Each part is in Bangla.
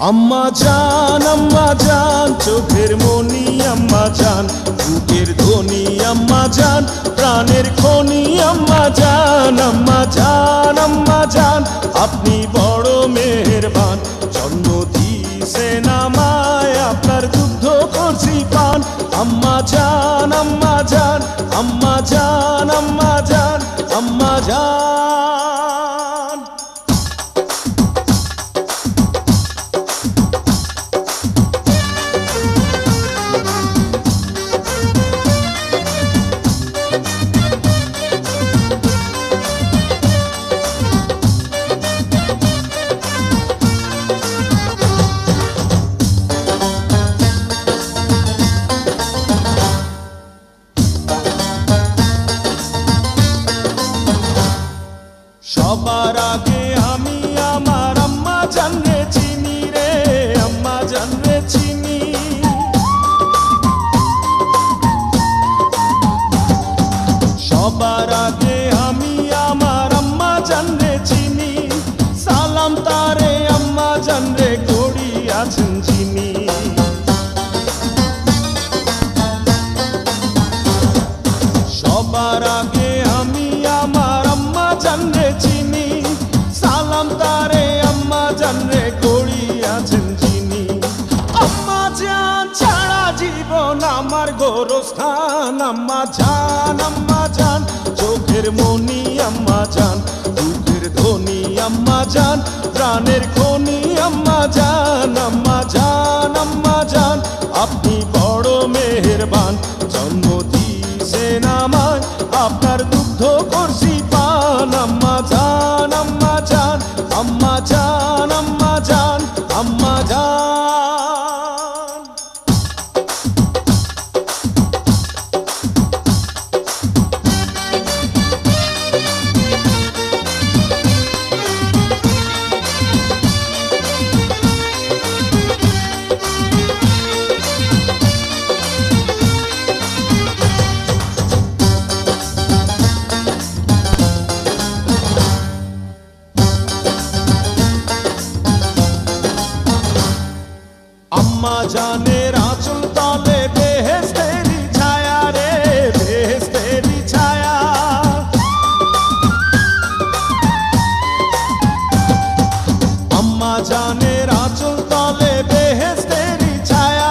আম্মা জান চোখের মনি আম্মা জান, বুকের ধ্বনি আম্মা জান, প্রাণের খনি আম্মা জান। আম্মা জান আপনি বড় মেহেরবান, জন্ম দিয়েছেন আমায়, আপনার দুগ্ধ করছি পান। আম্মা জান আম্মা জান আম্মা জান আম্মা জান আম্মা জান। সবার আগে আমি আমার আম্মা জানরে চিনি রে, আম্মা জানরে চিনি। সবার আগে আমি আমার আম্মা জানরে চিনি, সালাম তারে আম্মা জানরে করি আছেন যিনি। সবার আগে আমি আমার আম্মা জানরে চিনি, সালাম তারে আম্মা জানরে করি আছেন যিনি। আম্মা জান ছাড়া জীবন আমার গোরস্থান। আম্মা জান চোখের মনি আম্মা জান, বুকের ধ্বনি আম্মা জান, প্রাণের খনি আম্মা জান। আম্মা জান আপনি বড় মেহেরবান, জন্ম দিয়েছেন আমায়, আপনার দুগ্ধ করছি পান। আম্মা জান আম্মা জান আম্মা জান আম্মা জান আম্মা জান। আম্মা জানের আঁচল তলে বেহেশতেরি ছায়া রে, বেহেশতেরি ছায়া। আম্মা জানের আঁচল তলে বেহেশতেরি ছায়া,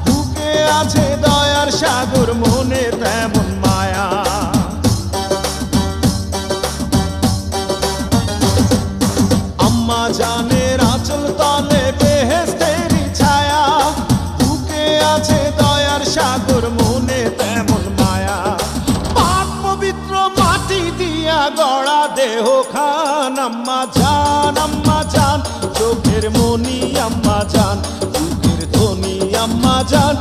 বুকে আছে দয়ার সাগর, মনে তেমন মায়া। আম্মা জানের আঁচল তলে বেহেশতেরি ছায়া, বুকে আছে দয়ার সাগর, মনে তেমন মায়া। পাক পবিত্র মাটি দিয়া গড়া দেহ খান। আম্মা জান চোখের মনি আম্মা জান, বুকের ধ্বনি আম্মা জান,